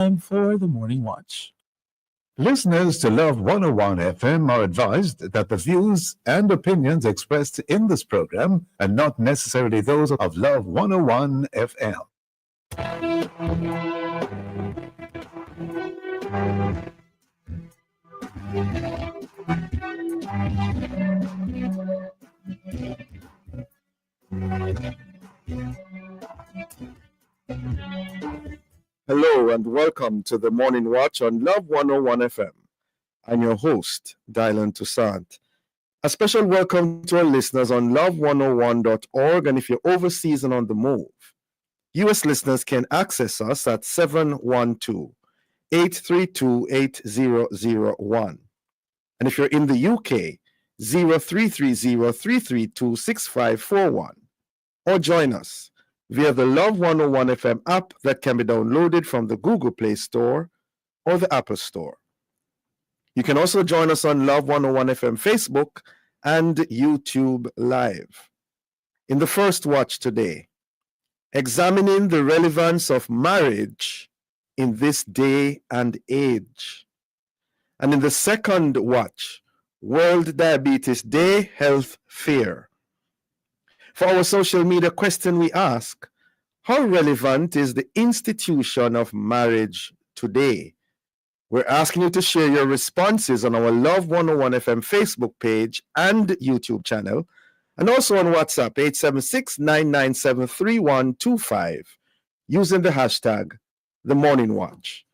time for the Morning Watch. Listeners to Love 101 FM are advised that the views and opinions expressed in this program are not necessarily those of Love 101 FM. Hello and welcome to the Morning Watch on Love 101 FM. I'm your host, Dylan Toussaint. A special welcome to our listeners on love101.org, and if you're overseas and on the move, U.S. listeners can access us at 712-832-8001. And if you're in the UK, 0330-332-6541. Or join us via the Love 101 FM app that can be downloaded from the Google Play Store or the Apple Store. You can also join us on Love 101 FM Facebook and YouTube Live. In the first watch today, examining the relevance of marriage in this day and age. And in the second watch, World Diabetes Day Health Fair. For our social media question, we ask, how relevant is the institution of marriage today? We're asking you to share your responses on our Love 101 FM Facebook page and YouTube channel, and also on WhatsApp 876-997-3125 using the hashtag The Morning Watch.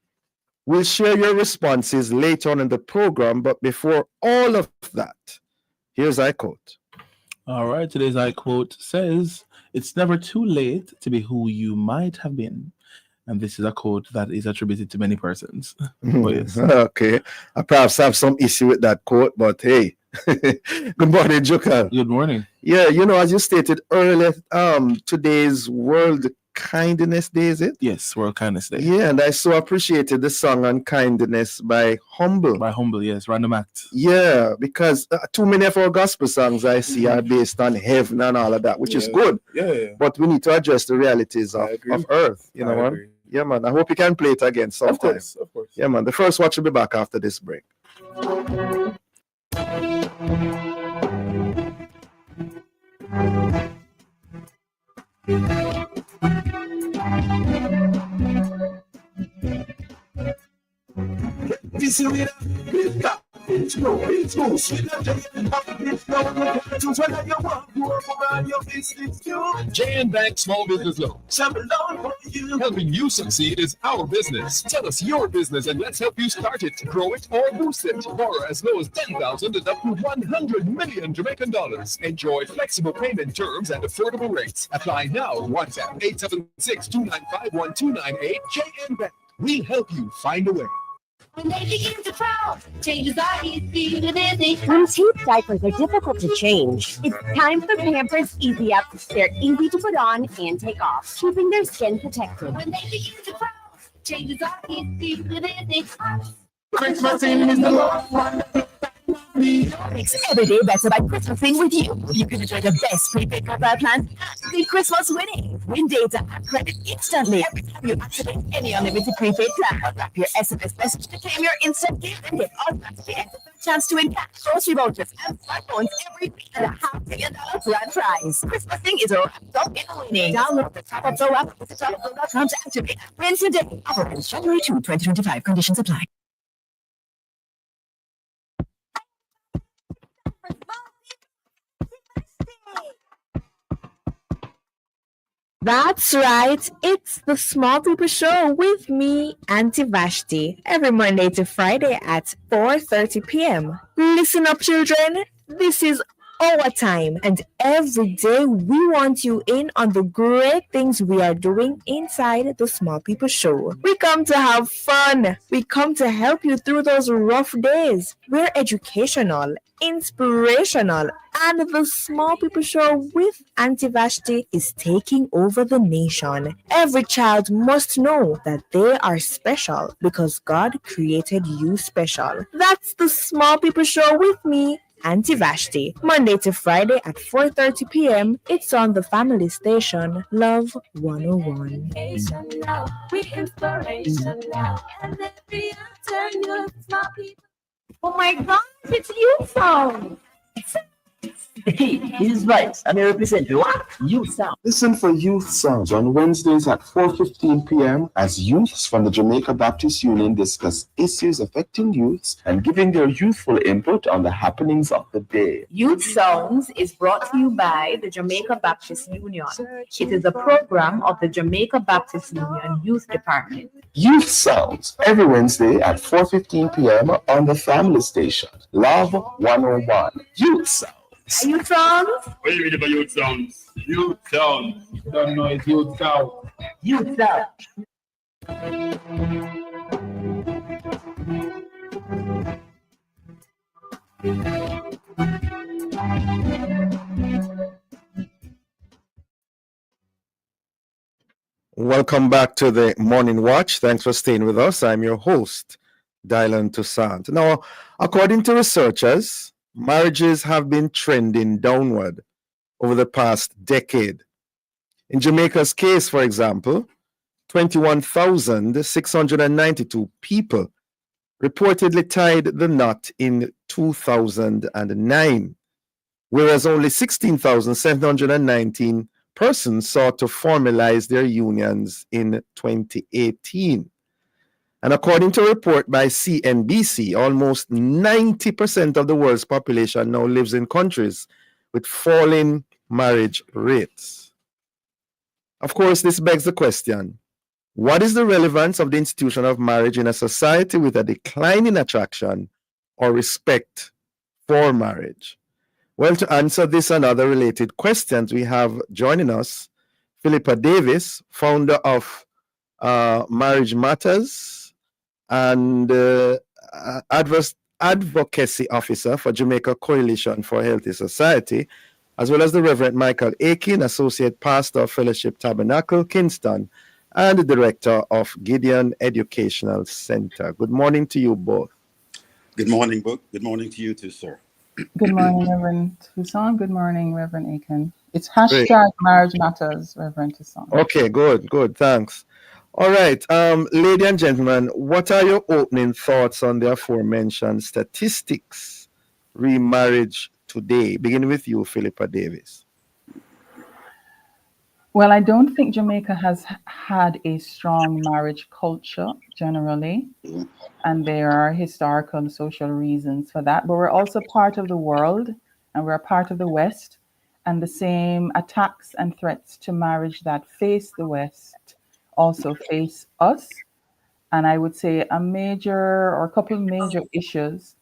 We'll share your responses later on in the program, but before all of that, here's our quote. All right, today's I quote says, "It's never too late to be who you might have been." And this is a quote that is attributed to many persons. Oh, yes. Okay. I perhaps have some issue with that quote, but hey. Good morning, Joker. Good morning. Yeah, as you stated earlier, today's World Kindness Day, is it? Yes, World Kindness Day. Yeah, and I so appreciated the song on kindness by Humble. By Humble, yes, Random Act. Yeah, because too many of our gospel songs I see are based on heaven and all of that, which is good. Yeah. But we need to address the realities of earth, I agree. Yeah, man. I hope you can play it again sometime. Of course. Yeah, man. The first watch will be back after this break. J&Bank Bank Small Business Loan. Helping you succeed is our business. Tell us your business and let's help you start it, grow it, or boost it. Borrow as low as $10,000 and up to 100 million Jamaican dollars. Enjoy flexible payment terms and affordable rates. Apply now. WhatsApp 876-295-1298. J&Bank. We'll help you find a way. When they begin to frown, changes are easy to busy. When teeth diapers are difficult to change, it's time for Pampers Easy Up. They're easy to put on and take off, keeping their skin protected. When they begin to frown, changes are easy to busy. Christmas is the last one. Makes every day better by Christmasing with you. You can enjoy the best prepaid mobile plans and be Christmas winning. Win data and credit instantly every time you activate any unlimited prepaid plan. Wrap your SMS message to claim your instant gift and get automatically entered for a chance to win cash, grocery vouchers, and smartphones every week and a $500 million grand prize. Christmasing is wrapped up in winning. Download the Top Up Go app with the TopUpGo.com to activate. Win today. Offer ends January 2, 2025. Conditions apply. That's right, it's the Small People Show with me, Auntie Vashti, every Monday to Friday at 4:30 p.m. Listen up, children, this is our time, and every day we want you in on the great things we are doing inside the Small People Show. We come to have fun. We come to help you through those rough days. We're educational, inspirational, and the Small People Show with Auntie Vashti is taking over the nation. Every child must know that they are special because God created you special. That's the Small People Show with me, Auntie Vashti. Monday to Friday at 4:30 p.m. It's on the family station, Love 101. Oh my gosh, it's you song. He's right. I may represent what? You sound. Listen for Youth Sounds on Wednesdays at 4:15 p.m. as youths from the Jamaica Baptist Union discuss issues affecting youths and giving their youthful input on the happenings of the day. Youth Sounds is brought to you by the Jamaica Baptist Union. It is a program of the Jamaica Baptist Union Youth Department. Youth Sounds every Wednesday at 4:15 p.m. on the family station, Love 101. Youth Sounds. Youth Sounds? What do you mean by Youth Sounds? Youth Sounds. Don't know it's Youth Sounds. Youth Sounds. Welcome back to the Morning Watch. Thanks for staying with us. I'm your host, Dylan Toussaint. Now, according to researchers, marriages have been trending downward over the past decade. In Jamaica's case, for example, 21,692 people reportedly tied the knot in 2009, whereas only 16,719 persons sought to formalize their unions in 2018. And according to a report by CNBC, almost 90% of the world's population now lives in countries with falling marriage rates. Of course, this begs the question, what is the relevance of the institution of marriage in a society with a decline in attraction or respect for marriage? Well, to answer this and other related questions, we have joining us Philippa Davis, founder of Marriage Matters and advocacy officer for Jamaica Coalition for a Healthy Society, as well as the Reverend Michael Aiken, associate pastor of Fellowship Tabernacle, Kingston, and the director of Gideon Educational Center. Good morning to you both. Good morning, Book. Good morning to you too, sir. Good morning, Reverend Toussaint. Good morning, Reverend Aiken. It's hashtag Marriage Matters, Reverend Toussaint. Okay, good, thanks. All right, ladies and gentlemen, what are your opening thoughts on the aforementioned statistics remarriage today? Begin with you, Philippa Davis. Well, I don't think Jamaica has had a strong marriage culture generally, and there are historical and social reasons for that. But we're also part of the world, and we're part of the West, and the same attacks and threats to marriage that face the West also face us. And I would say a couple of major issues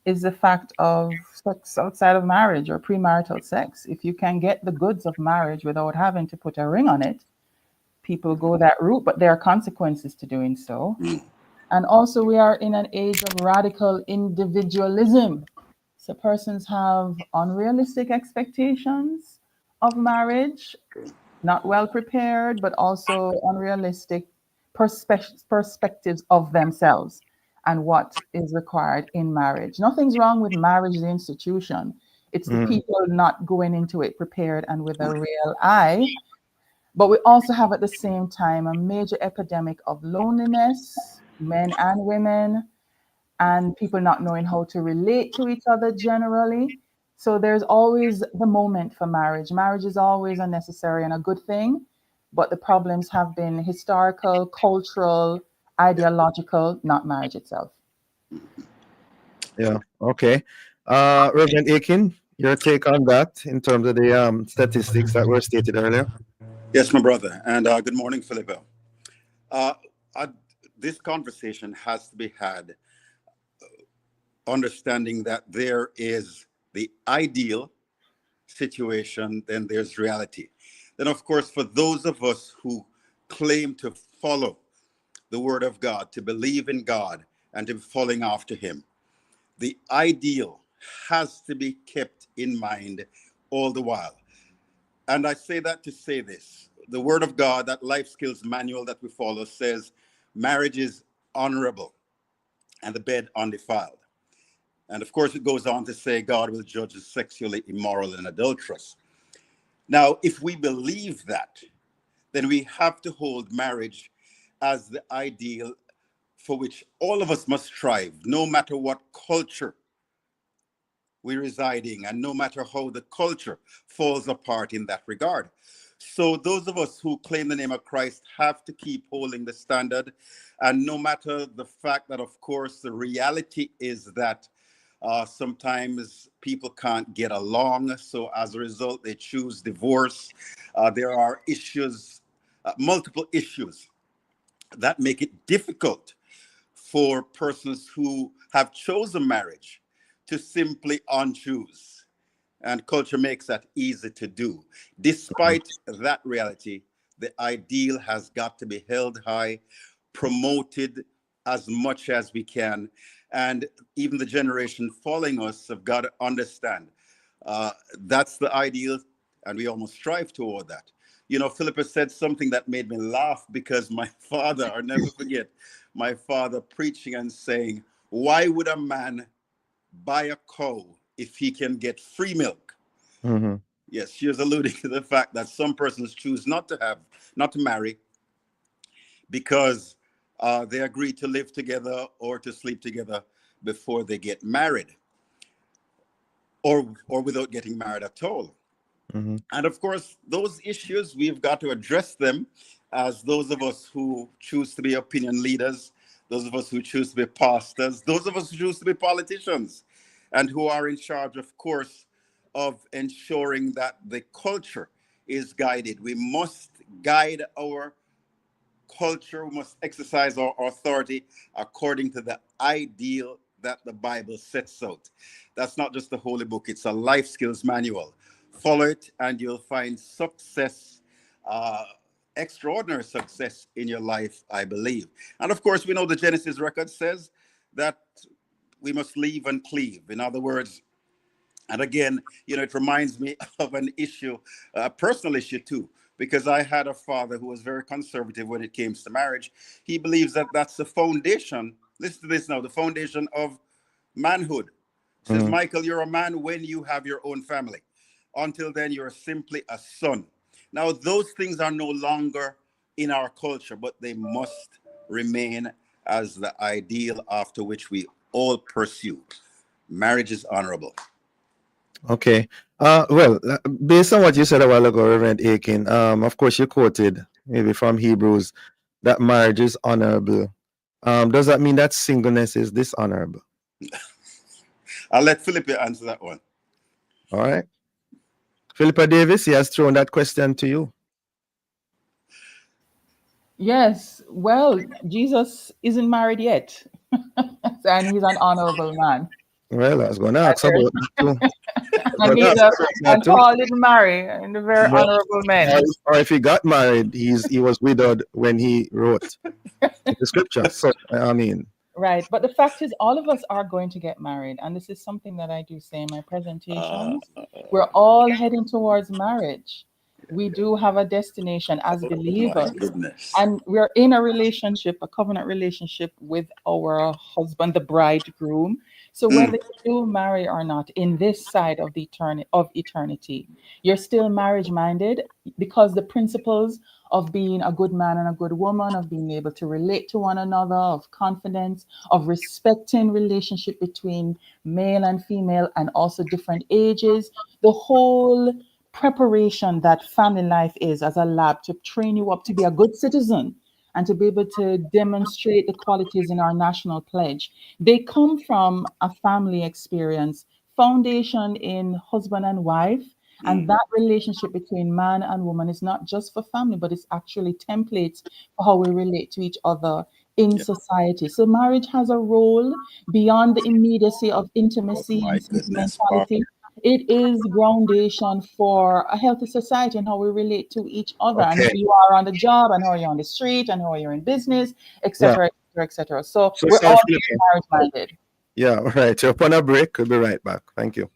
is the fact of sex outside of marriage or premarital sex. If you can get the goods of marriage without having to put a ring on it, people go that route, but there are consequences to doing so. And also we are in an age of radical individualism. So persons have unrealistic expectations of marriage, not well prepared, but also unrealistic perspectives of themselves and what is required in marriage. Nothing's wrong with marriage, the institution. It's the people not going into it prepared and with a real eye. But we also have at the same time a major epidemic of loneliness, men and women, and people not knowing how to relate to each other generally. So there's always the moment for marriage. Marriage is always a necessary and a good thing, but the problems have been historical, cultural, ideological, not marriage itself. Yeah, okay. Reverend Aiken, your take on that in terms of the statistics that were stated earlier? Yes, my brother. And good morning, Philippa. This conversation has to be had understanding that there is the ideal situation, then there's reality. Then, of course, for those of us who claim to follow the word of God, to believe in God, and to be following after him, the ideal has to be kept in mind all the while. And I say that to say this. The word of God, that life skills manual that we follow, says marriage is honorable and the bed undefiled. And of course, it goes on to say God will judge the sexually immoral and adulterous. Now, if we believe that, then we have to hold marriage as the ideal for which all of us must strive, no matter what culture we're residing and no matter how the culture falls apart in that regard. So those of us who claim the name of Christ have to keep holding the standard. And no matter the fact that, of course, the reality is that sometimes people can't get along. So as a result, they choose divorce. There are issues, multiple issues that make it difficult for persons who have chosen marriage to simply unchoose. And culture makes that easy to do. Despite that reality, the ideal has got to be held high, promoted as much as we can. And even the generation following us have got to understand that's the ideal, and we almost strive toward that. You know, Philippa said something that made me laugh because my father, I'll never forget, my father preaching and saying, why would a man buy a cow if he can get free milk? Mm-hmm. Yes, she was alluding to the fact that some persons choose not to marry because they agree to live together or to sleep together before they get married, or without getting married at all. Mm-hmm. And of course, those issues, we've got to address them as those of us who choose to be opinion leaders, those of us who choose to be pastors, those of us who choose to be politicians, and who are in charge, of course, of ensuring that the culture is guided. We must guide our culture, we must exercise our authority according to the ideal that the Bible sets out. That's not just a holy book, it's a life skills manual. Follow it and you'll find success, extraordinary success in your life, I believe. And of course, we know the Genesis record says that we must leave and cleave. In other words, and again, you know, it reminds me of an issue, a personal issue too, because I had a father who was very conservative when it came to marriage. He believes that that's the foundation. Listen to this now, the foundation of manhood. Says, Michael, you're a man when you have your own family. Until then, you're simply a son. Now, those things are no longer in our culture, but they must remain as the ideal after which we all pursue. Marriage is honorable. Okay. Well, based on what you said a while ago, Reverend Aiken, of course, you quoted maybe from Hebrews that marriage is honorable. Does that mean that singleness is dishonorable? I'll let Philippa answer that one. All right. Philippa Davis, he has thrown that question to you. Yes. Well, Jesus isn't married yet, and he's an honorable man. Well, I was going to ask about that too. And Paul didn't marry, and a very honorable man. Or if he got married, he was widowed when he wrote the scripture. So I mean, right. But the fact is, all of us are going to get married, and this is something that I do say in my presentations. We're all heading towards marriage. We do have a destination as believers, and we're in a relationship, a covenant relationship with our husband, the bridegroom. So whether you do marry or not in this side of the eternity, you're still marriage minded, because the principles of being a good man and a good woman, of being able to relate to one another, of confidence, of respecting relationship between male and female, and also different ages, the whole preparation that family life is as a lab to train you up to be a good citizen and to be able to demonstrate the qualities in our national pledge. They come from a family experience, foundation in husband and wife. And that relationship between man and woman is not just for family, but it's actually templates for how we relate to each other in society. So marriage has a role beyond the immediacy of intimacy and sentimentality. It is groundation for a healthy society and how we relate to each other, and who you are on the job, and how you're on the street, and how you're in business, etc., etc. So we're all marriage minded. Yeah, all right. So upon a break, we'll be right back. Thank you.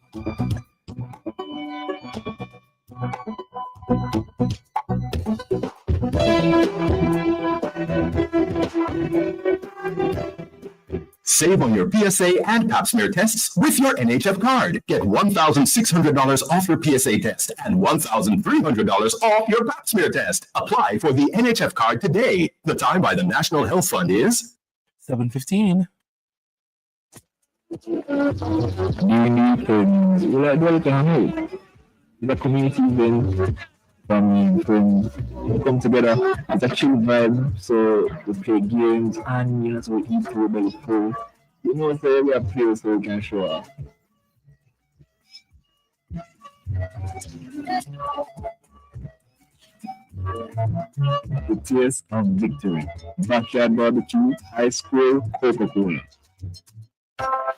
Save on your PSA and pap smear tests with your NHF card. Get $1,600 off your PSA test and $1,300 off your pap smear test. Apply for the NHF card today. The time by the National Health Fund is 7:15. The community event, family, friends, we come together. It's a chill vibe, so we play games and so we eat food by the full. So we have players so we can show off. The taste of victory. Backyard barbecue, high school, Coca-Cola.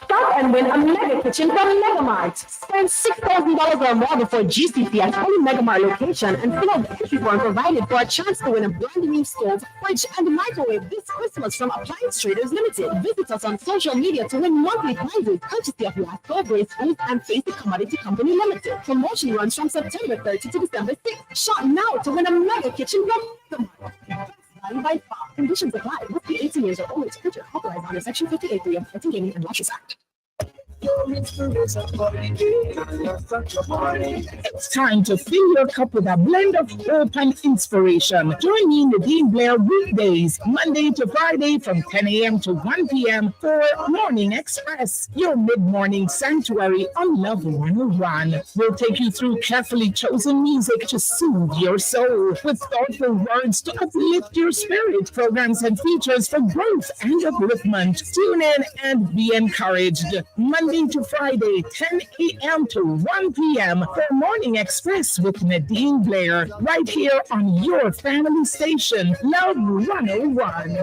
Stop and win a mega kitchen from Megamart. Spend $6,000 or more before GCC at any Megamart location and fill out the entry form provided for a chance to win a brand new stove, fridge, and microwave this Christmas from Appliance Traders Limited. Visit us on social media to win monthly prizes courtesy of Lasco, Grace Foods, and Face the Commodity Company Limited. Promotion runs from September 30 to December 6th. Shop now to win a mega kitchen from Megamart. By far. Conditions apply. Must be 18 years or older to enter. Authorized under Section 58(3) of the Betting, Gaming and Lotteries Act. It's time to fill your cup with a blend of hope and inspiration. Join me in the Dean Blair weekdays, Monday to Friday from 10 a.m. to 1 p.m. for Morning Express, your mid-morning sanctuary on Love 101. We'll take you through carefully chosen music to soothe your soul, with thoughtful words to uplift your spirit, programs and features for growth and upliftment. Tune in and be encouraged. Monday to Friday, 10 a.m. to 1 p.m. for Morning Express with Nadine Blair, right here on your family station, Love 101.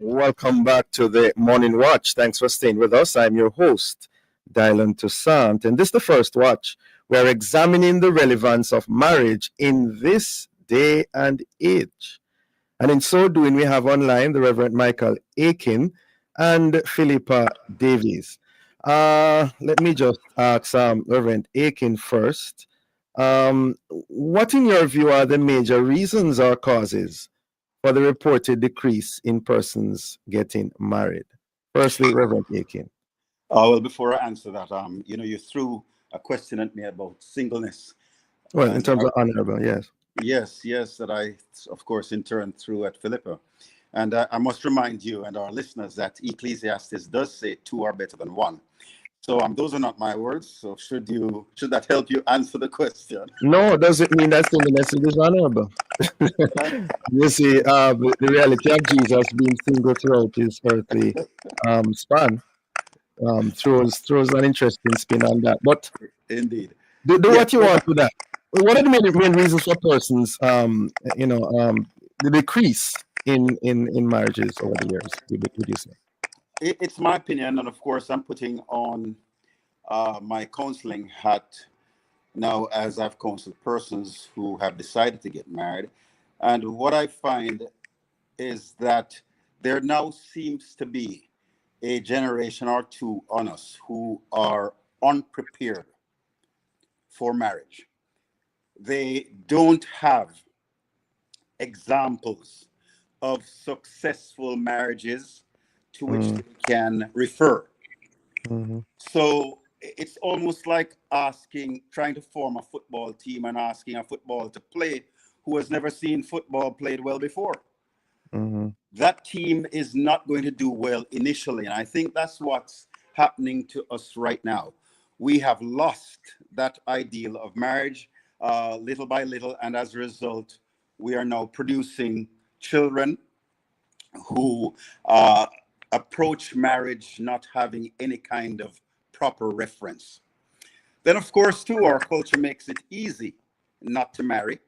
Welcome back to the Morning Watch. Thanks for staying with us. I'm your host, Dylan Toussaint, and this is the first watch. We're examining the relevance of marriage in this day and age. And in so doing, we have online the Reverend Michael Aiken and Philippa Davies. Let me just ask Reverend Aiken first. What, in your view, are the major reasons or causes for the reported decrease in persons getting married? Firstly, Reverend Aiken. Well, before I answer that, you threw a question at me about singleness. Well, in terms of honorable, yes. Yes, that I, of course, in turn threw at Philippa. And I must remind you and our listeners that Ecclesiastes does say two are better than one. So those are not my words. So should that help you answer the question? No, does it mean that singleness is honorable? You see, the reality of Jesus being single throughout his earthly span throws an interesting spin on that. But indeed, do what you want with that. What are the main reasons for persons, the decrease in marriages over the years? Would you say? It's my opinion, and of course, I'm putting on my counseling hat now as I've counseled persons who have decided to get married. And what I find is that there now seems to be a generation or two on us who are unprepared for marriage. They don't have examples of successful marriages to which they can refer. Mm-hmm. So it's almost like trying to form a football team and asking a football to play who has never seen football played well before. Mm-hmm. That team is not going to do well initially. And I think that's what's happening to us right now. We have lost that ideal of marriage little by little. And as a result, we are now producing children who approach marriage not having any kind of proper reference. Then, of course, too, our culture makes it easy not to marry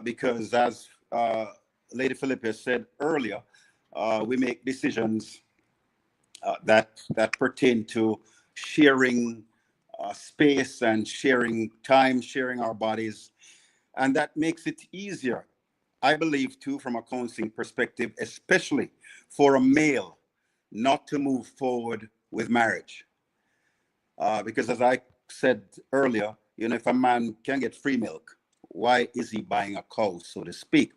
because, as Lady Philippa said earlier, we make decisions that pertain to sharing space and sharing time, sharing our bodies, and that makes it easier I believe too, from a counseling perspective, especially for a male, not to move forward with marriage. Because as I said earlier, if a man can get free milk, why is he buying a cow, so to speak?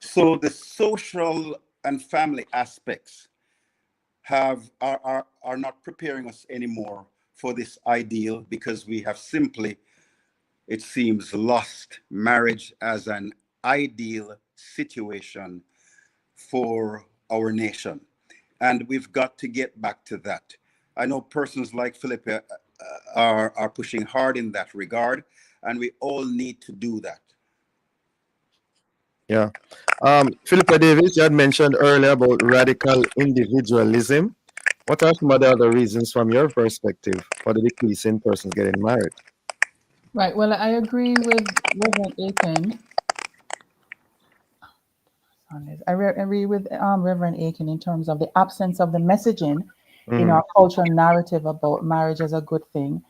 So the social and family aspects are not preparing us anymore for this ideal, because we have simply, it seems, lost marriage as an ideal situation for our nation. And we've got to get back to that. I know persons like Philippa are pushing hard in that regard, and we all need to do that. Yeah. Philippa Davis, you had mentioned earlier about radical individualism. What are some of the other reasons from your perspective for the decrease in persons getting married? Right. Well, I agree with Reverend Aiken. I agree with Reverend Aiken in terms of the absence of the messaging in our cultural narrative about marriage as a good thing.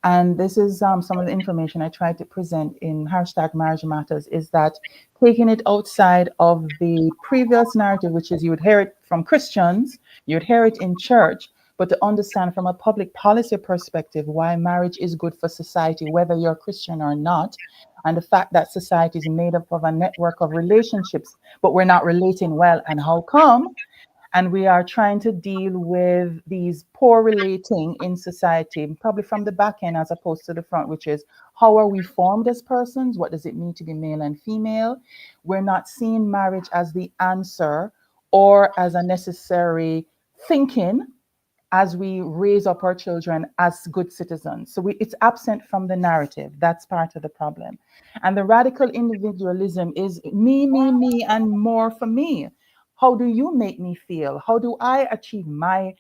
And this is some of the information I tried to present in hashtag Marriage Matters, is that taking it outside of the previous narrative, which is you would hear it from Christians, you'd hear it in church, but to understand from a public policy perspective why marriage is good for society, whether you're Christian or not, and the fact that society is made up of a network of relationships, but we're not relating well, and how come? And we are trying to deal with these poor relating in society, probably from the back end as opposed to the front, which is how are we formed as persons? What does it mean to be male and female? We're not seeing marriage as the answer or as a necessary thinking as we raise up our children as good citizens. So it's absent from the narrative. That's part of the problem. And the radical individualism is me, and more for me. How do you make me feel? How do I achieve my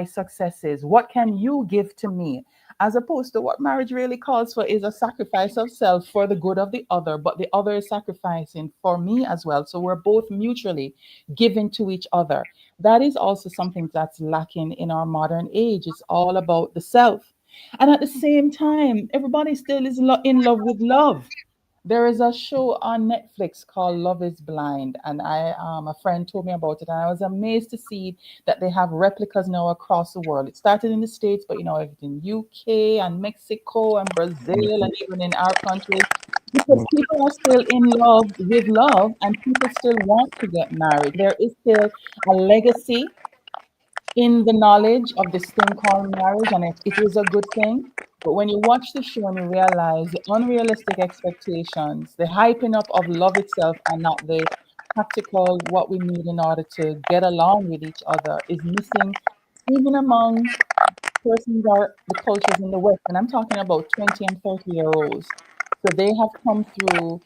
successes? What can you give to me? As opposed to what marriage really calls for is a sacrifice of self for the good of the other, but the other is sacrificing for me as well. So we're both mutually giving to each other. That is also something that's lacking in our modern age. It's all about the self. And at the same time, everybody still is in love with love. There is a show on Netflix called Love is Blind, and a friend told me about it, and I was amazed to see that they have replicas now across the world. It started in the States, but everything UK and Mexico and Brazil and even in our country, because people are still in love with love and people still want to get married. There is still a legacy in the knowledge of this thing called marriage, and it is a good thing. But when you watch the show and you realize the unrealistic expectations, the hyping up of love itself and not the practical, what we need in order to get along with each other is missing, even among persons or the cultures in the West. And I'm talking about 20 and 30-year-olds. So they have come through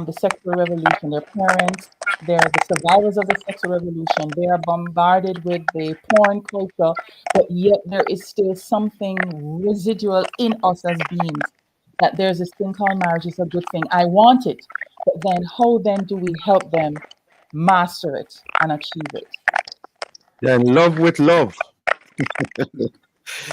the sexual revolution. Their parents, they're the survivors of the sexual revolution. They are bombarded with the porn culture, but yet there is still something residual in us as beings, that there's this thing called marriage is a good thing. I want it, but then how then do we help them master it and achieve it? Yeah, in love with love.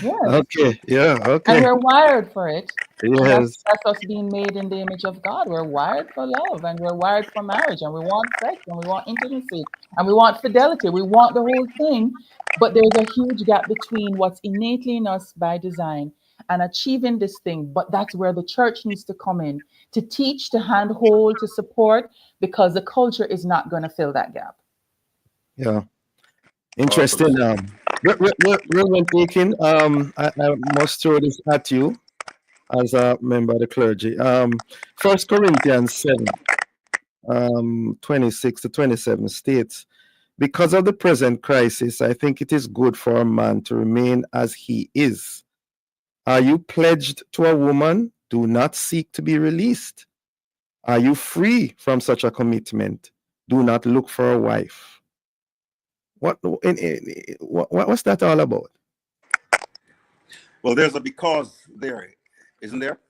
Yes. Okay. Yeah. Okay. And we're wired for it. Yes. That's us being made in the image of God. We're wired for love, and we're wired for marriage, and we want sex, and we want intimacy, and we want fidelity. We want the whole thing. But there's a huge gap between what's innately in us by design and achieving this thing. But that's where the church needs to come in to teach, to handhold, to support, because the culture is not going to fill that gap. Yeah. Interesting. Reverend Aiken, I must throw this at you as a member of the clergy. 1 Corinthians 7, 26 to 27 states, because of the present crisis, I think it is good for a man to remain as he is. Are you pledged to a woman? Do not seek to be released. Are you free from such a commitment? Do not look for a wife. What's that all about? Well, there's a because there, isn't there?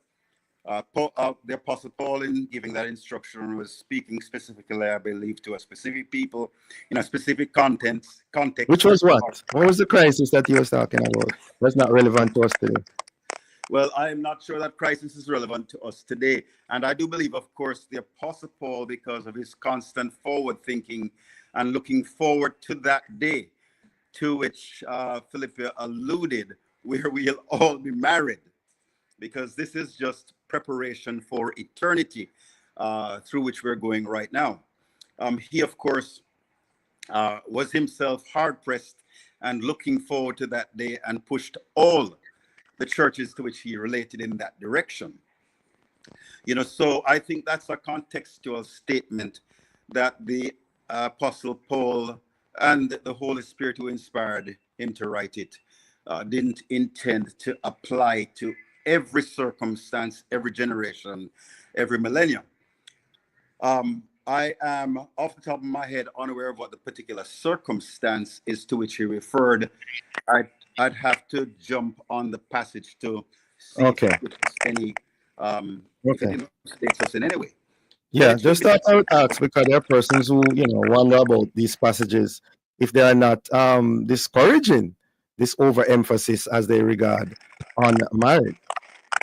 The Apostle Paul, in giving that instruction, was speaking specifically, I believe, to a specific people in a specific context. Which was what? What was the crisis that he was talking about? That's not relevant to us today. Well, I am not sure that crisis is relevant to us today. And I do believe, of course, the Apostle Paul, because of his constant forward thinking and looking forward to that day to which Philippa alluded, where we'll all be married, because this is just preparation for eternity through which we're going right now. He, of course, was himself hard-pressed and looking forward to that day and pushed all the churches to which he related in that direction. You know, so I think that's a contextual statement that the Apostle Paul and the Holy Spirit who inspired him to write it didn't intend to apply to every circumstance, every generation, every millennium. I am off the top of my head unaware of what the particular circumstance is to which he referred. I'd have to jump on the passage to see if it's any if it illustrates us in any way. Yeah, just thought I would ask, because there are persons who, wonder about these passages, if they are not discouraging this overemphasis as they regard on marriage.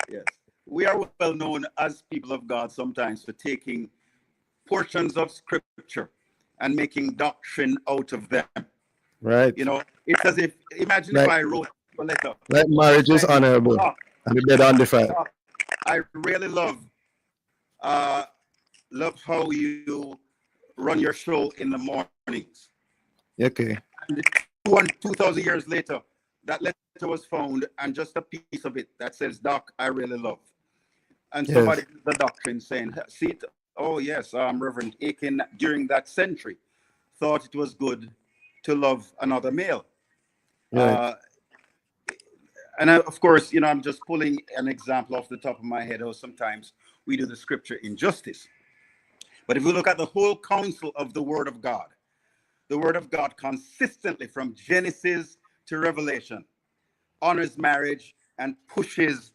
Yes. We are well known as people of God sometimes for taking portions of scripture and making doctrine out of them. Right. You know, it's as if, imagine if I wrote a letter. Like marriage is honorable and the bed undefiled. I really love how you run your show in the mornings. Okay. And 2,000 years later, that letter was found, and just a piece of it that says, "Doc, I really love." And somebody, the doctrine saying, "See it? Oh yes, Reverend Aiken during that century thought it was good to love another male." Right. And of course, I'm just pulling an example off the top of my head, how sometimes we do the scripture injustice. But if we look at the whole counsel of the Word of God consistently from Genesis to Revelation honors marriage and pushes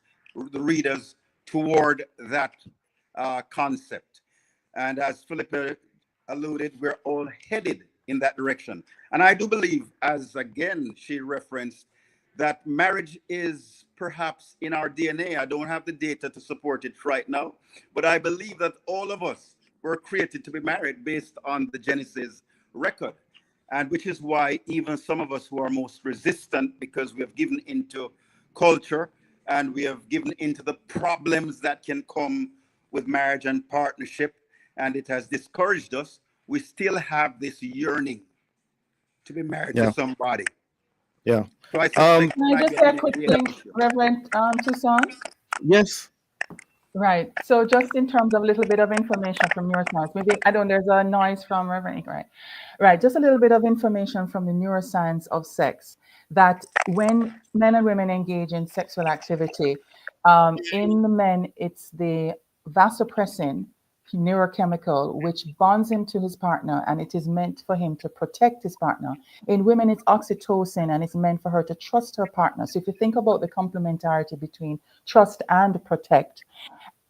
the readers toward that concept. And as Philippa alluded, we're all headed in that direction. And I do believe, as again she referenced, that marriage is perhaps in our DNA. I don't have the data to support it right now, but I believe that all of us were created to be married based on the Genesis record. And which is why even some of us who are most resistant, because we have given into culture and we have given into the problems that can come with marriage and partnership, and it has discouraged us, we still have this yearning to be married to somebody. Yeah. So I Can I just say a quick thing, Reverend Toussaint? Yes. Right. So just in terms of a little bit of information from neuroscience, maybe, I don't, there's a noise from Reverend, right? Right. Just a little bit of information from the neuroscience of sex, that when men and women engage in sexual activity, in the men, it's the vasopressin neurochemical, which bonds him to his partner, and it is meant for him to protect his partner. In women, it's oxytocin, and it's meant for her to trust her partner. So if you think about the complementarity between trust and protect,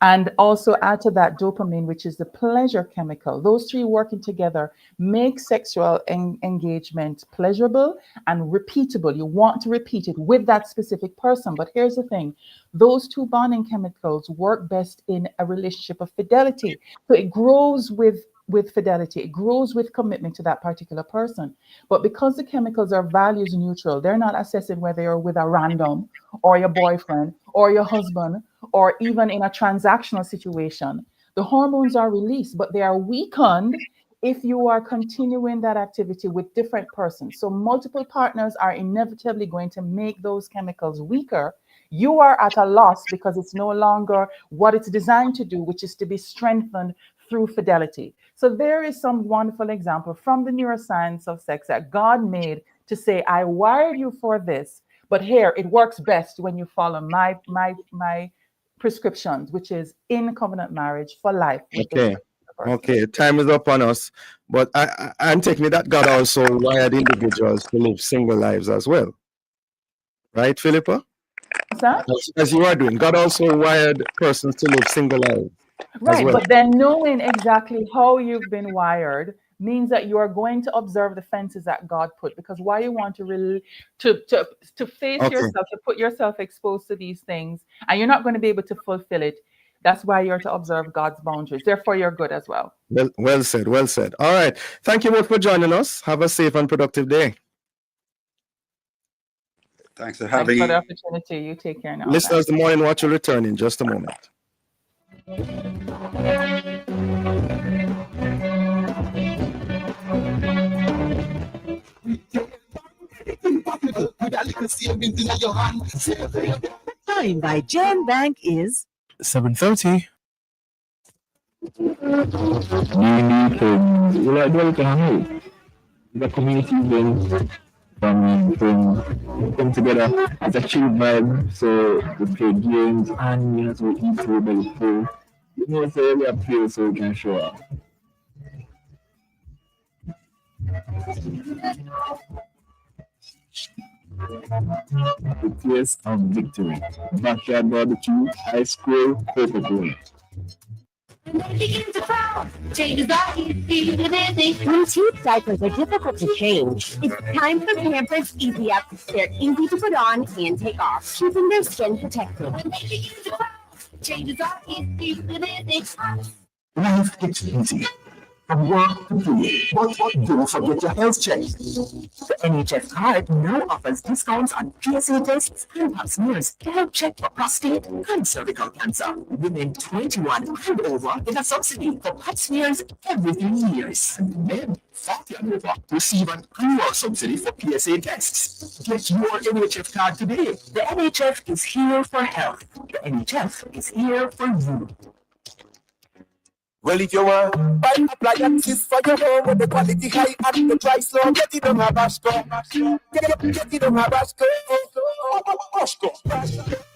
and also add to that dopamine, which is the pleasure chemical, those three working together make sexual engagement pleasurable and repeatable. You want to repeat it with that specific person. But here's the thing, those two bonding chemicals work best in a relationship of fidelity. So it grows with fidelity, it grows with commitment to that particular person. But because the chemicals are values neutral, they're not assessing whether you're with a random or your boyfriend or your husband, or even in a transactional situation. The hormones are released, but they are weakened if you are continuing that activity with different persons. So multiple partners are inevitably going to make those chemicals weaker. You are at a loss because it's no longer what it's designed to do, which is to be strengthened through fidelity. So there is some wonderful example from the neuroscience of sex that God made to say, I wired you for this, but here it works best when you follow my prescriptions, which is in covenant marriage for life. Okay, time is up on us, but I'm taking it that God also wired individuals to live single lives as well, right, Philippa? As you are doing, God also wired persons to live single lives. Right, but then knowing exactly how you've been wired means that you are going to observe the fences that God put. Because why you want to face yourself, to put yourself exposed to these things, and you're not going to be able to fulfill it. That's why you're to observe God's boundaries. Therefore, you're good as well. Well said. Well said. All right. Thank you both for joining us. Have a safe and productive day. Thanks for having me. Thanks for the me. opportunity. You take care now. Listeners, the Morning Watch will return in just a moment. Time by Gem Bank is 7:30. The community event from come together. It's a chill vibe, so we play games and so we eat to belly full. So we are playing so we can show up. The taste of victory. Backyard barbecue, ice cream, Coca-Cola. When teeth diapers are difficult to change, it's time for Pampers Easy Up. They're easy to put on and take off, keeping their skin protected. Life gets easy. From work to play, but don't forget your health check. The NHS card now offers discounts on PSA tests and pap smears to help check for prostate and cervical cancer. Women 21 and over get a subsidy for pap smears every 3 years. And men 40 and over receive an annual subsidy for PSA tests. Get your NHF card today. The NHF is here for health. The NHF is here for you. Well, if you want buy appliances for your home with the quality high and the price low, get it on a Bashco. Get it on a Bashco.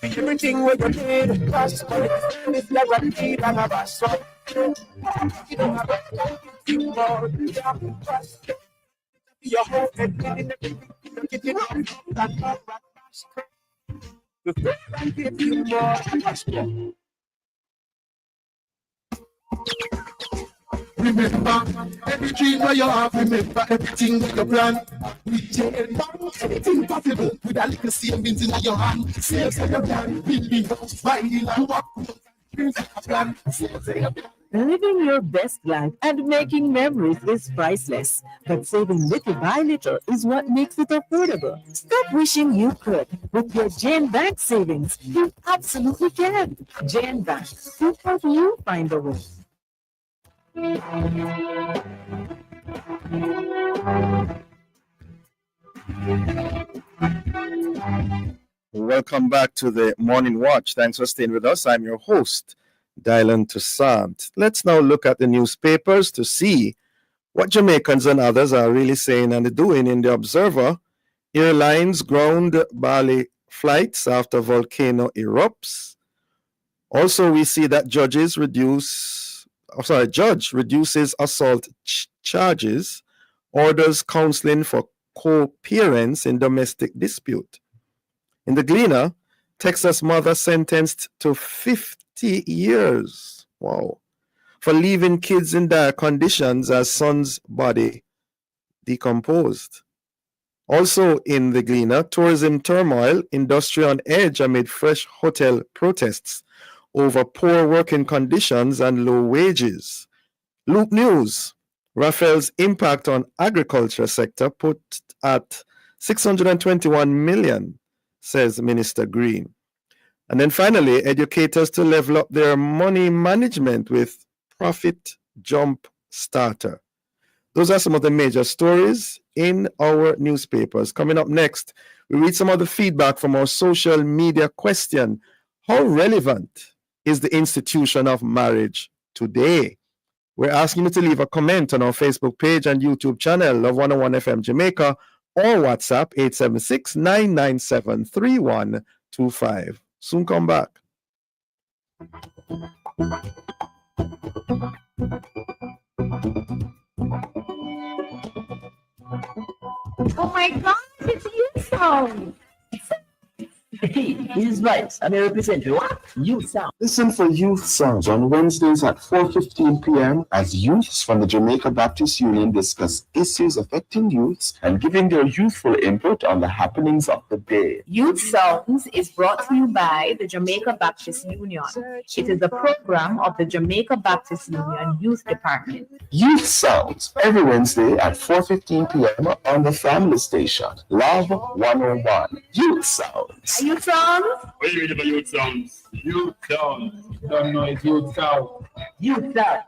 Everything what you need, Bashco is guaranteed on a Bashco. Get it on a Bashco. Your home and get it on a Bashco. Give you more Bashco. Remember, every dream where you have, remember everything that you plan. With Jail Bank, anything possible. With a little savings in your hand. Save for your plan, building house, buying and walk. Living your best life and making memories is priceless, but saving little by little is what makes it affordable. Stop wishing you could. With your Jane Bank savings, you absolutely can. Jane Bank will help you find a way. Welcome back to the Morning Watch. Thanks for staying with us. I'm your host, Dylan Toussaint. Let's now look at the newspapers to see what Jamaicans and others are really saying and doing. In the Observer, airlines ground Bali flights after volcano erupts. Also, we see that judge reduces assault charges, orders counseling for co-parents in domestic dispute. In the Gleaner, Texas mother sentenced to 50 years, wow, for leaving kids in dire conditions as son's body decomposed. Also in the Gleaner, tourism turmoil, industry on edge amid fresh hotel protests over poor working conditions and low wages. Loop News, Rafael's impact on agriculture sector put at 621 million, says Minister Green. And then finally, educators to level up their money management with Profit Jump Starter. Those are some of the major stories in our newspapers. Coming up next, we read some of the feedback from our social media question. How relevant is the institution of marriage today? We're asking you to leave a comment on our Facebook page and YouTube channel, Love 101 FM Jamaica, or WhatsApp 876-997-3125. Soon come back. Oh my God, it's you sound. Hey, this is Vibes, and I represent what? You sound. Listen for youth songs on Wednesdays at 4:15 p.m. as youths from the Jamaica Baptist Union discuss issues affecting youths and giving their youthful input on the happenings of the day. Youth Sounds is brought to you by the Jamaica Baptist Union. It is a program of the Jamaica Baptist Union Youth Department. Youth Sounds every Wednesday at 4:15 p.m. on the family station, Love 101. Youth Sounds. Youth Sounds? What do you mean by youth sounds? Youth sounds. Don't know it's youth sound. Youth Sounds.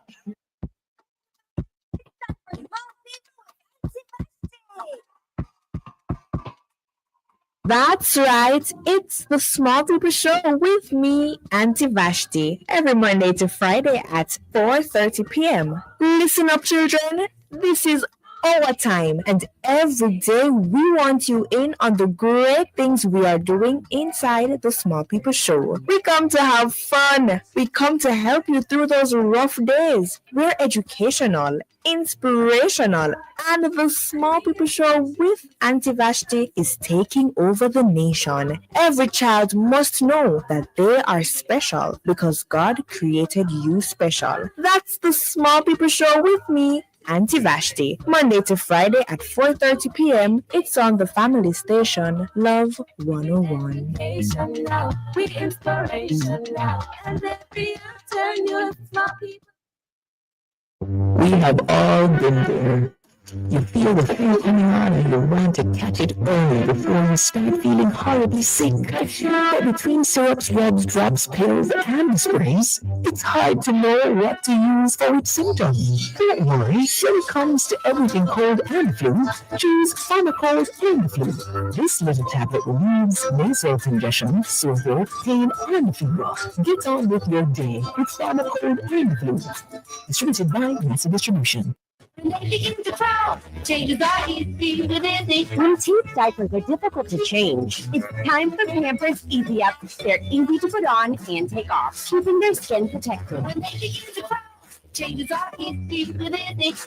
That's right. It's the Small People Show with me, Auntie Vashti, every Monday to Friday at 4:30 p.m. Listen up, children. This is our time, and every day we want you in on the great things we are doing inside the Small People Show. We come to have fun. We come to help you through those rough days. We're educational, inspirational, and the Small People Show with Auntie Vashti is taking over the nation. Every child must know that they are special because God created you special. That's the Small People Show with me, Auntie Vashti. Monday to Friday at 4:30 p.m. It's on the family station, Love 101. With inspiration now, and every turn you small people. We have all been there. You feel the flu coming on and you want to catch it early before you start feeling horribly sick. But between syrups, rubs, drops, pills, and sprays, it's hard to know what to use for each symptom. Don't worry, when it comes to everything cold and flu, choose Pharmacold and Flu. This little tablet relieves nasal congestion, sore throat, pain, and fever. Get on with your day with Pharmacold and Flu. Distributed by Massive Distribution. Changes are easy within it. When teeth diapers are difficult to change, it's time for Pampers Easy Up. They're easy to put on and take off, keeping their skin protected. When they begin to cry, changes are easy within it.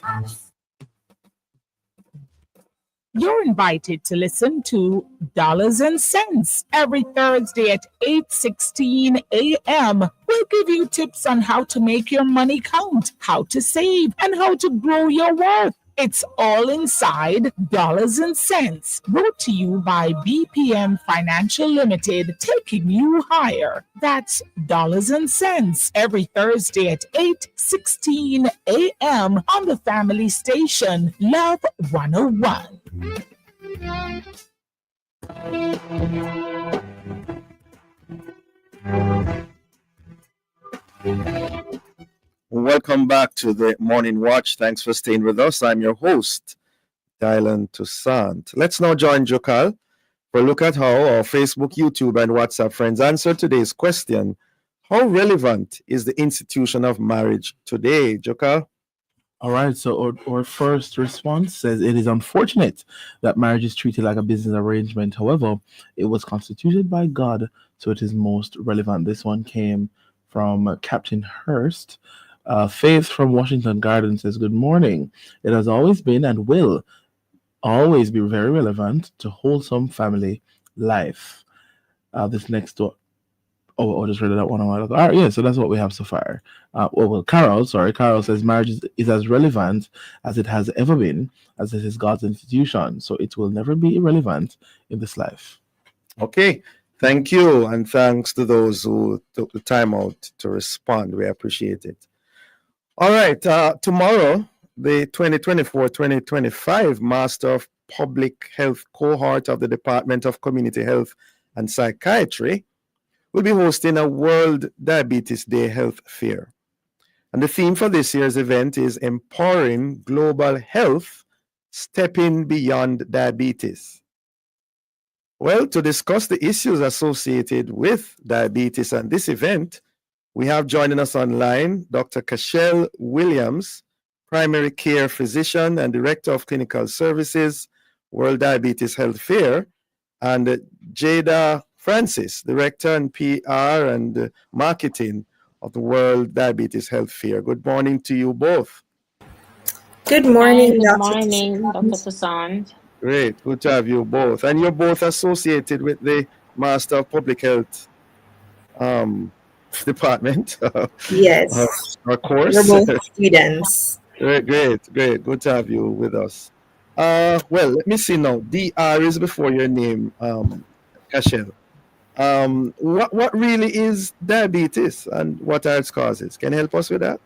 You're invited to listen to Dollars and Cents every Thursday at 8:16 a.m. We'll give you tips on how to make your money count, how to save, and how to grow your wealth. It's all inside Dollars and Cents, brought to you by BPM Financial Limited, taking you higher. That's Dollars and Cents every Thursday at 8:16 a.m. on the family station, Love 101. Welcome back to the Morning Watch. Thanks for staying with us. I'm your host, Dylan Toussaint. Let's now join Jokal for a look at how our Facebook, YouTube, and WhatsApp friends answer today's question. How relevant is the institution of marriage today, Jokal? All right, so our first response says it is unfortunate that marriage is treated like a business arrangement. However, it was constituted by God, so it is most relevant. This one came from Captain Hurst. Faith from Washington Garden says, good morning. It has always been and will always be very relevant to wholesome family life. This next one. Oh, I just read that one a while ago. All right, yeah, so that's what we have so far. Carol says marriage is as relevant as it has ever been, as it is God's institution. So it will never be irrelevant in this life. Okay, thank you. And thanks to those who took the time out to respond. We appreciate it. All right, tomorrow, the 2024-2025 Master of Public Health cohort of the Department of Community Health and Psychiatry will be hosting a World Diabetes Day Health Fair. And the theme for this year's event is Empowering Global Health, Stepping Beyond Diabetes. Well, to discuss the issues associated with diabetes and this event, we have joining us online Dr. Cashel Williams, Primary Care Physician and Director of Clinical Services, World Diabetes Health Fair, and Jada Francis, Director and PR and Marketing of the World Diabetes Health Fair. Good morning to you both. Good morning, Good Dr. morning, Dr. Toussaint. Great, good to have you both. And you're both associated with the Master of Public Health department. Yes. Our We're course. both students. Great. Good to have you with us. Well, let me see now. DR is before your name, Cashel. What really is diabetes and what are its causes? Can you help us with that?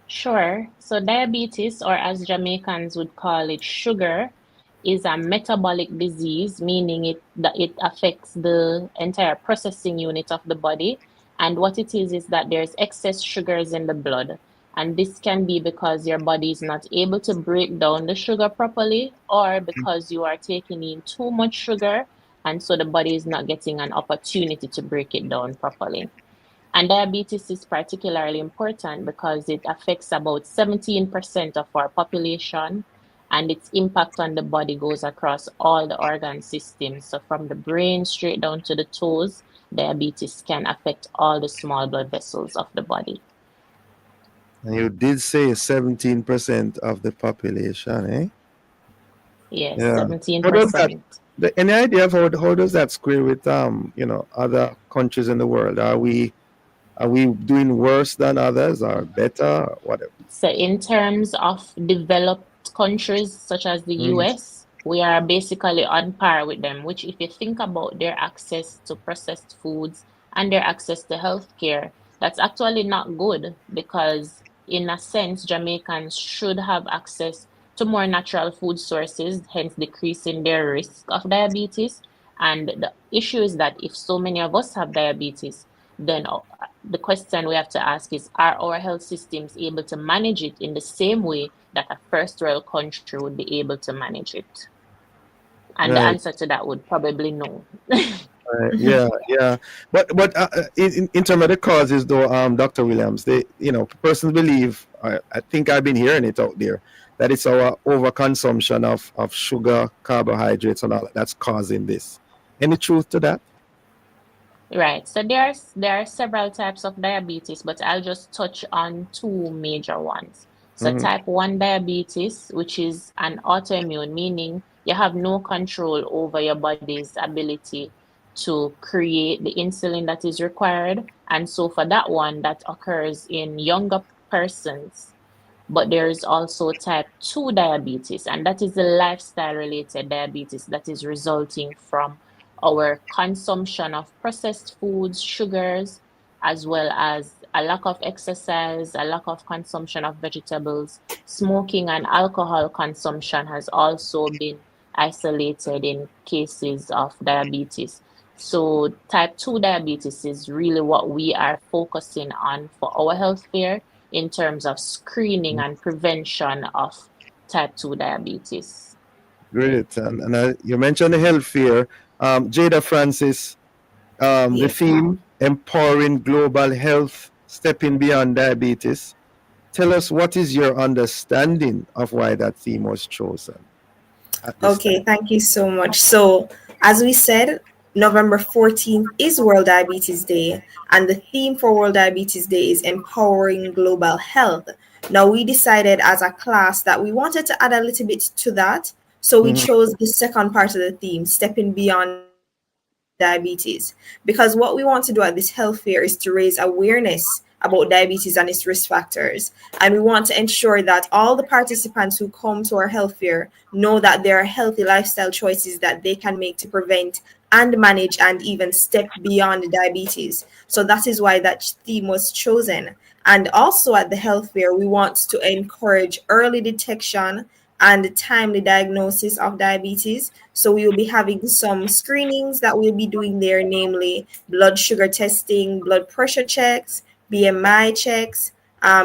Sure. So diabetes, or as Jamaicans would call it, sugar, is a metabolic disease, meaning that it affects the entire processing unit of the body. And what it is that there's excess sugars in the blood. And this can be because your body is not able to break down the sugar properly, or because you are taking in too much sugar, and so the body is not getting an opportunity to break it down properly. And diabetes is particularly important because it affects about 17% of our population, and its impact on the body goes across all the organ systems. So, from the brain straight down to the toes, diabetes can affect all the small blood vessels of the body. And you did say 17% of the population, eh? Yes, Yeah. How does that? 17%. Any idea of how does that square with other countries in the world? Are we doing worse than others or better or whatever? So, in terms of developed countries such as the Mm. US, we are basically on par with them, which, if you think about their access to processed foods and their access to healthcare, that's actually not good because, in a sense, Jamaicans should have access to more natural food sources, hence decreasing their risk of diabetes. And the issue is that if so many of us have diabetes, then the question we have to ask is, are our health systems able to manage it in the same way that a first world country would be able to manage it? And the Right. answer to that would probably no. Right. Yeah. But in terms of the causes, though, Dr. Williams, persons believe. I think I've been hearing it out there that it's our overconsumption of sugar, carbohydrates, and all that's causing this. Any truth to that? Right. So there are several types of diabetes, but I'll just touch on two major ones. So Mhm. type 1 diabetes, which is an autoimmune, meaning you have no control over your body's ability to create the insulin that is required. And so for that one, that occurs in younger persons. But there is also type 2 diabetes, and that is the lifestyle related diabetes that is resulting from our consumption of processed foods, sugars, as well as a lack of exercise, a lack of consumption of vegetables. Smoking and alcohol consumption has also been isolated in cases of diabetes. So, type 2 diabetes is really what we are focusing on for our health care in terms of screening and prevention of type 2 diabetes. Great. And you mentioned the health fair. Jada Francis, the Yes. theme, empowering global health, stepping beyond diabetes. Tell us, what is your understanding of why that theme was chosen at this time? Okay, thank you so much. So, as we said, November 14th is World Diabetes Day, and the theme for World Diabetes Day is empowering global health. Now, we decided as a class that we wanted to add a little bit to that, so we Mhm. chose the second part of the theme, stepping beyond diabetes. Because what we want to do at this health fair is to raise awareness about diabetes and its risk factors. And we want to ensure that all the participants who come to our health fair know that there are healthy lifestyle choices that they can make to prevent and manage and even step beyond diabetes. So that is why that theme was chosen. And also at the health fair, we want to encourage early detection and timely diagnosis of diabetes. So we will be having some screenings that we'll be doing there, namely blood sugar testing, blood pressure checks, BMI checks,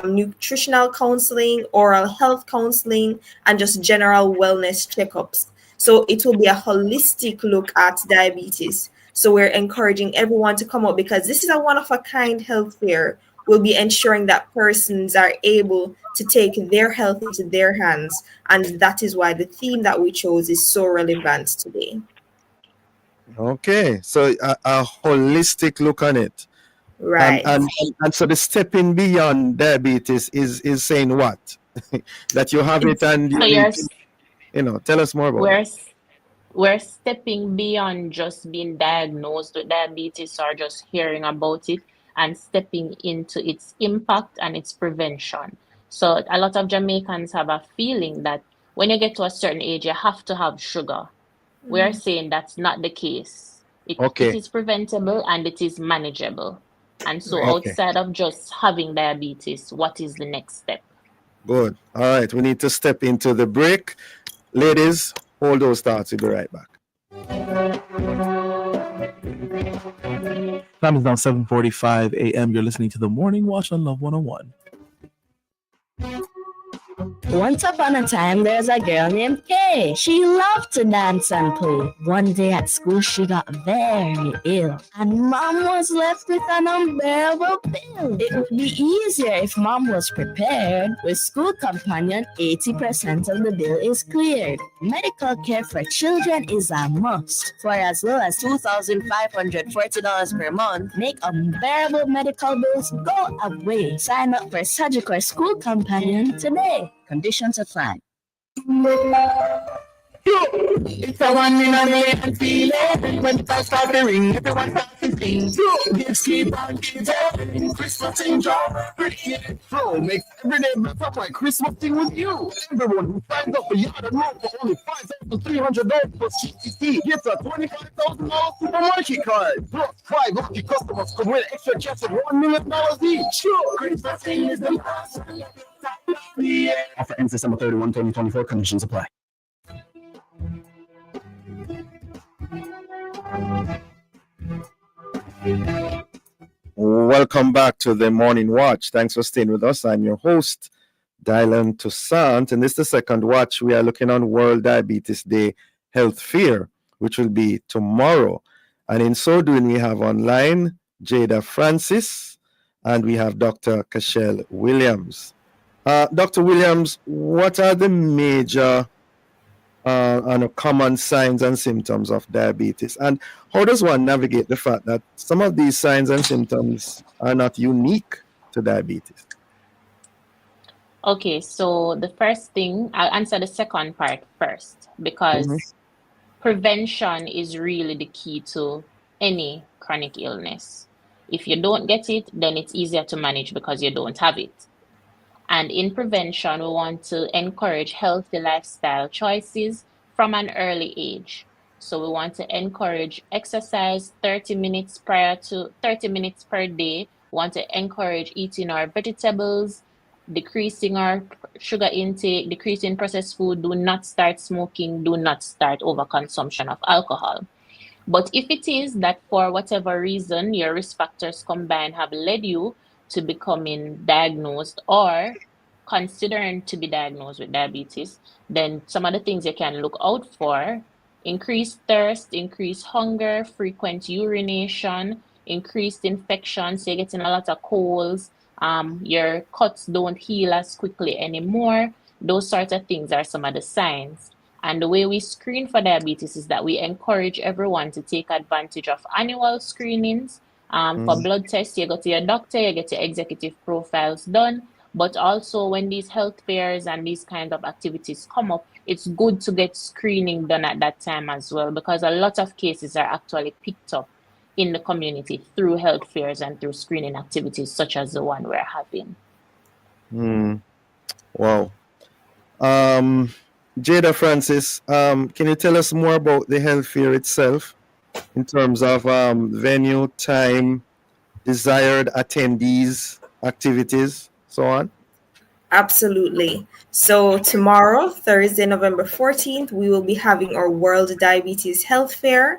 nutritional counseling, oral health counseling, and just general wellness checkups. So it will be a holistic look at diabetes. So we're encouraging everyone to come out because this is a one of a kind health fair. We'll be ensuring that persons are able to take their health into their hands. And that is why the theme that we chose is so relevant today. Okay, so a holistic look on it. And, Right. and and so the stepping beyond diabetes is saying what? That you have it and you So need to, tell us more about we're that. s- we're stepping beyond just being diagnosed with diabetes or just hearing about it, and stepping into its impact and its prevention. So a lot of Jamaicans have a feeling that when you get to a certain age, you have to have sugar. We are saying that's not the case. It Okay. is preventable and it is manageable. And so Okay. outside of just having diabetes, what is the next step? Good. All right. We need to step into the break. Ladies, hold those thoughts. We'll be right back. Time is now 7:45 a.m. You're listening to the Morning Watch on Love 101. Once upon a time, there's a girl named Kay. She loved to dance and play. One day at school, she got very ill, and Mom was left with an unbearable bill. It would be easier if Mom was prepared. With School Companion, 80% of the bill is cleared. Medical care for children is a must. For as low as $2,540 per month, make unbearable medical bills go away. Sign up for Surgical School Companion today. Conditions apply. It's a 1 in a million feeling. When it starts to ring, everyone starts to sing. Gifts keep on giving. Christmas in joy. Flow makes every day better by Christmas thing with you. Everyone who signs up for Yard and Road for only $5,300 plus GCC gets a $25,000 supermarket card. Plus, 5 lucky customers could win extra checks of $1 million each. Christmas thing is the last. Offer ends December 31, 2024. Conditions apply. Welcome back to the Morning Watch. Thanks for staying with us. I'm your host, Dylan Toussaint, and this is the second watch. We are looking on World Diabetes Day Health Fair, which will be tomorrow. And in so doing, we have online Jada Francis and we have Dr. Cashel Williams. Dr. Williams, what are the major common signs and symptoms of diabetes? And how does one navigate the fact that some of these signs and symptoms are not unique to diabetes? Okay, so the first thing, I'll answer the second part first because prevention is really the key to any chronic illness. If you don't get it, then it's easier to manage because you don't have it. And in prevention, we want to encourage healthy lifestyle choices from an early age. So we want to encourage exercise 30 minutes per day. We want to encourage eating our vegetables, decreasing our sugar intake, decreasing processed food. Do not start smoking. Do not start overconsumption of alcohol. But if it is that for whatever reason your risk factors combined have led you to becoming diagnosed or considering to be diagnosed with diabetes, then some of the things you can look out for: increased thirst, increased hunger, frequent urination, increased infections, so you're getting a lot of colds, your cuts don't heal as quickly anymore. Those sorts of things are some of the signs. And the way we screen for diabetes is that we encourage everyone to take advantage of annual screenings. For blood tests, you go to your doctor, you get your executive profiles done. But also when these health fairs and these kind of activities come up, it's good to get screening done at that time as well, because a lot of cases are actually picked up in the community through health fairs and through screening activities such as the one we're having. Wow. Jada Francis, can you tell us more about the health fair itself in terms of venue, time, desired attendees, activities, so on? Absolutely. So tomorrow, Thursday, November 14th, we will be having our World Diabetes Health Fair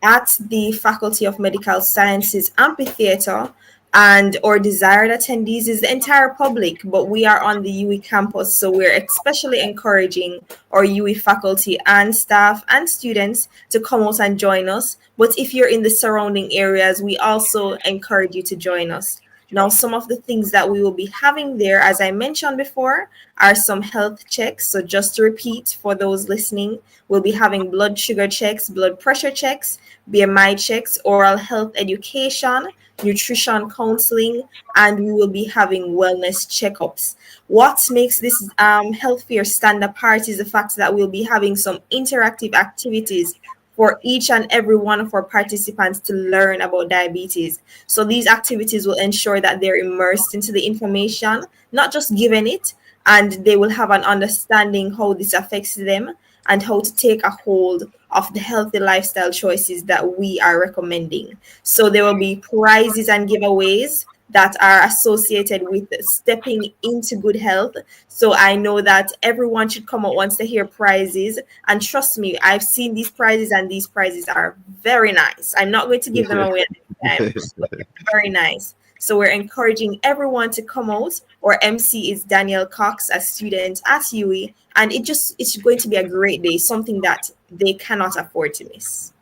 at the Faculty of Medical Sciences Amphitheater. And our desired attendees is the entire public, but we are on the UE campus, so we're especially encouraging our UE faculty and staff and students to come out and join us. But if you're in the surrounding areas, we also encourage you to join us. Now, some of the things that we will be having there, as I mentioned before, are some health checks. So just to repeat for those listening, we'll be having blood sugar checks, blood pressure checks, BMI checks, oral health education, nutrition counseling, and we will be having wellness checkups. What makes this health fair stand apart is the fact that we'll be having some interactive activities for each and every one of our participants to learn about diabetes. So these activities will ensure that they're immersed into the information, not just given it, and they will have an understanding how this affects them and how to take a hold of the healthy lifestyle choices that we are recommending. So there will be prizes and giveaways that are associated with stepping into good health. So I know that everyone should come out once they hear prizes. And trust me, I've seen these prizes and these prizes are very nice. I'm not going to give them away at this time, but they're very nice. So we're encouraging everyone to come out. Our MC is Daniel Cox, a student at UE, and it's going to be a great day, something that they cannot afford to miss.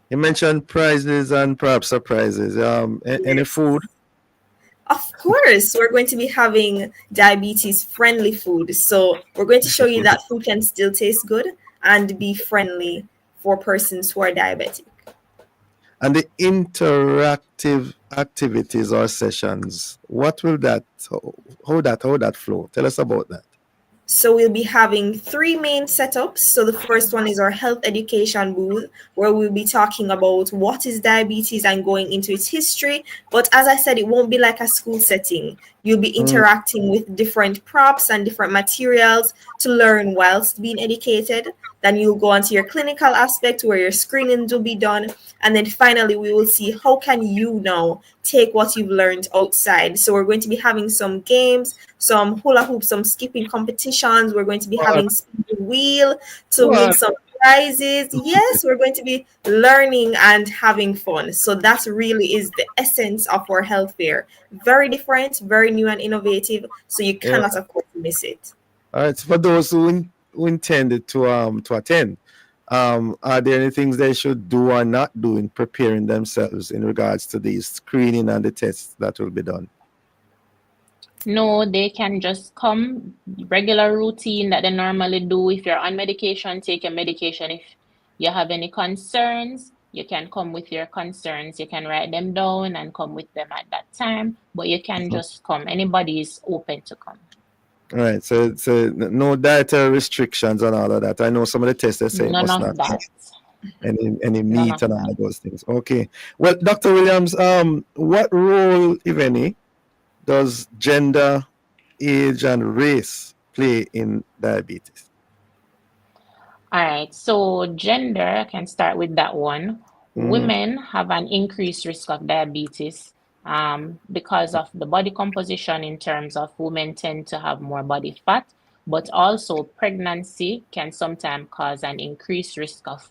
You mentioned prizes and perhaps surprises. Any food? Of course, we're going to be having diabetes friendly food. So we're going to show you that food can still taste good and be friendly for persons who are diabetic. And the interactive activities or sessions, what will that, how that flow? Tell us about that. So we'll be having 3 main setups. So the first one is our health education booth, where we'll be talking about what is diabetes and going into its history. But as I said, it won't be like a school setting. You'll be interacting with different props and different materials to learn whilst being educated. Then you'll go on to your clinical aspect where your screenings will be done. And then finally, we will see how can you now take what you've learned outside. So we're going to be having some games, some hula hoop, some skipping competitions. We're going to be having spin the wheel to win some prizes. Yes, we're going to be learning and having fun. So that really is the essence of our health fair. Very different, very new and innovative. So you cannot afford to miss it. All right. For those who intended to attend, are there any things they should do or not do in preparing themselves in regards to the screening and the tests that will be done? No, they can just come regular routine that they normally do. If you're on medication, take your medication. If you have any concerns, you can come with your concerns. You can write them down and come with them at that time, but you can just come. Anybody is open to come. All right. So no dietary restrictions and all of that. I know some of the tests they say None must of not that. have any None meat of and all that. of those things. Okay. Well, Dr. Williams, what role, if any, does gender, age, and race play in diabetes? All right, so gender, I can start with that one. Women have an increased risk of diabetes because of the body composition in terms of women tend to have more body fat, but also pregnancy can sometimes cause an increased risk of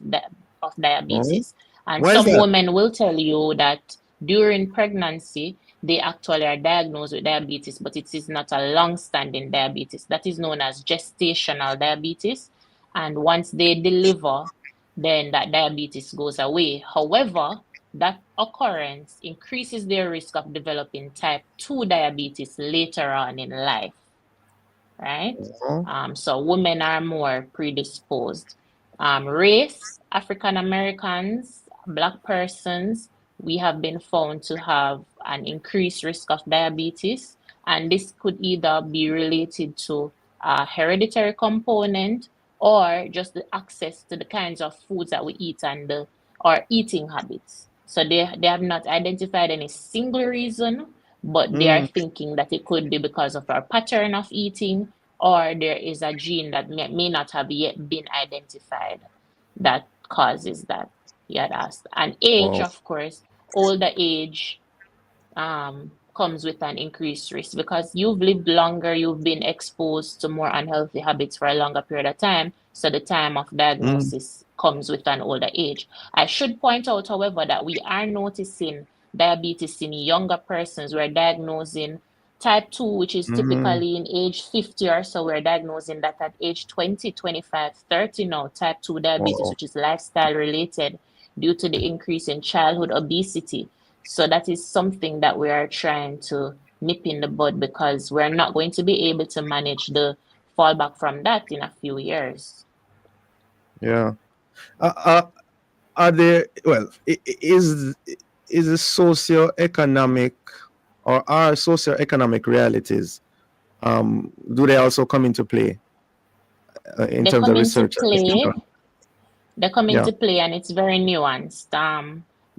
diabetes. And Why is some that? women will tell you that during pregnancy, they actually are diagnosed with diabetes, but it is not a long-standing diabetes. That is known as gestational diabetes. And once they deliver, then that diabetes goes away. However, that occurrence increases their risk of developing type 2 diabetes later on in life, right? So women are more predisposed. Race, African Americans, Black persons, we have been found to have an increased risk of diabetes, and this could either be related to a hereditary component or just the access to the kinds of foods that we eat and our eating habits. So they have not identified any single reason, but they are thinking that it could be because of our pattern of eating, or there is a gene that may not have yet been identified that causes that, you had asked. And age, of course, older age comes with an increased risk because you've lived longer, you've been exposed to more unhealthy habits for a longer period of time. So the time of diagnosis comes with an older age. I should point out, however, that we are noticing diabetes in younger persons. We're diagnosing type 2, which is typically in age 50 or so. We're diagnosing that at age 20, 25, 30 now, type 2 diabetes, which is lifestyle related due to the increase in childhood obesity. So that is something that we are trying to nip in the bud because we're not going to be able to manage the fallback from that in a few years. Yeah. Are there, well, is the socioeconomic or are socioeconomic realities, do they also come into play in They terms of come into research? play. They come Yeah. into play, and it's very nuanced.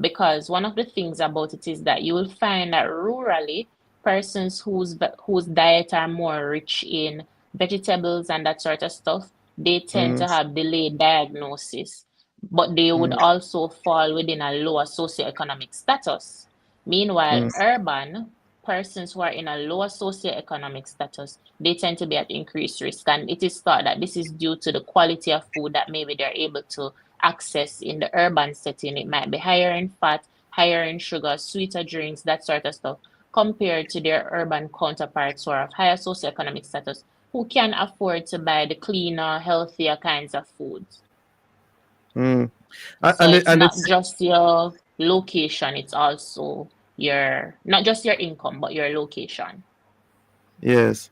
Because one of the things about it is that you will find that rurally, persons whose diet are more rich in vegetables and that sort of stuff, they tend to have delayed diagnosis, but they would also fall within a lower socioeconomic status. Meanwhile, urban persons who are in a lower socioeconomic status, they tend to be at increased risk. And it is thought that this is due to the quality of food that maybe they're able to access in the urban setting. It might be higher in fat, higher in sugar, sweeter drinks, that sort of stuff, compared to their urban counterparts who are of higher socioeconomic status, who can afford to buy the cleaner, healthier kinds of foods. Mm. So And it's and not it's just your location, it's also not just your income, but your location. yes,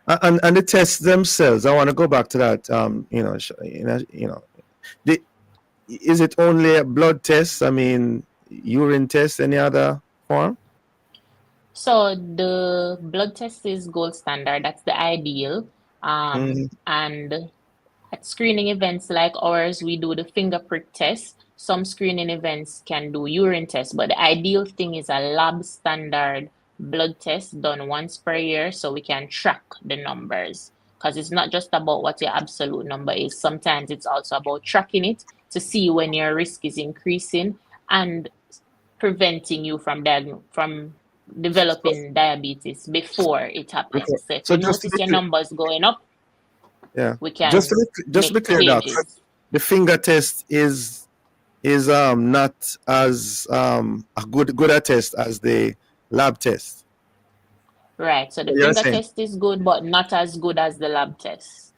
and the tests themselves. I want to go back to that. Is it only a blood test? I mean, urine test, any other form? So the blood test is gold standard. That's the ideal. And at screening events like ours, we do the finger prick test. Some screening events can do urine tests, but the ideal thing is a lab standard blood test done once per year so we can track the numbers. Because it's not just about what your absolute number is. Sometimes it's also about tracking it to see when your risk is increasing and preventing you from developing diabetes before it happens. So if So you just to notice be your clear, numbers going up, yeah, we just can just to be make clear, Doc, changes. the finger test is not as a good a test as the lab test. Right. So the You're finger saying, test is good, but not as good as the lab test.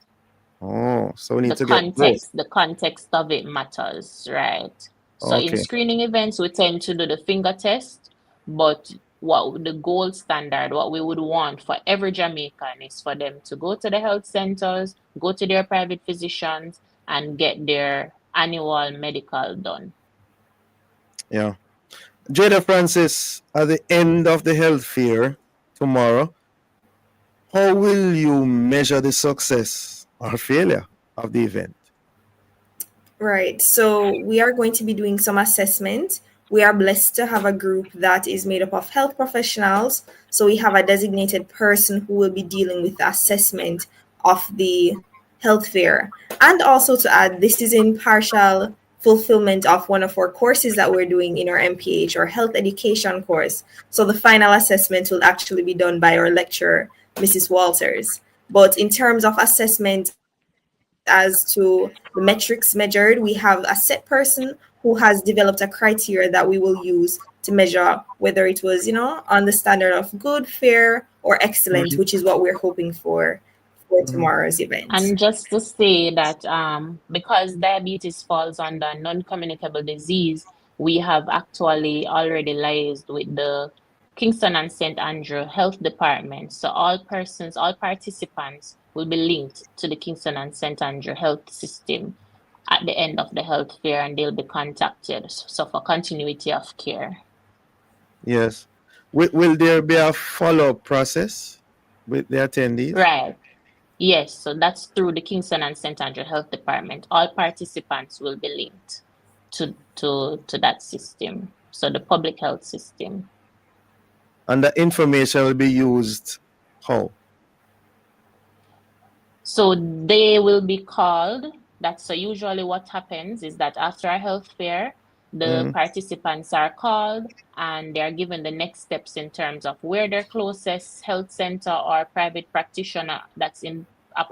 oh, so we need The to get both. context of it matters, right? So in Okay. screening events, we tend to do the finger test, but what the gold standard, what we would want for every Jamaican is for them to go to the health centers, go to their private physicians, and get their annual medical done. Yeah. Jada Francis, at the end of the health fair tomorrow, how will you measure the success or failure of the event? Right. So we are going to be doing some assessment. We are blessed to have a group that is made up of health professionals. So we have a designated person who will be dealing with the assessment of the health fair. And also to add, this is in partial fulfillment of one of our courses that we're doing in our MPH or health education course. So the final assessment will actually be done by our lecturer, Mrs. Walters. But in terms of assessment as to the metrics measured, we have a set person who has developed a criteria that we will use to measure whether it was, on the standard of good, fair, or excellent, which is what we're hoping for tomorrow's event. And just to say that because diabetes falls under non-communicable disease, we have actually already liaised with the Kingston and St. Andrew Health Department. So all participants will be linked to the Kingston and St. Andrew Health System at the end of the health fair, and they'll be contacted. So for continuity of care. Yes. Will there be a follow-up process with the attendees? Right. Yes, so that's through the Kingston and St. Andrew Health Department. All participants will be linked to that system, so the public health system. And the information will be used how? So they will be called. So usually what happens is that after a health fair, the participants are called and they're given the next steps in terms of where their closest health center or private practitioner that's in a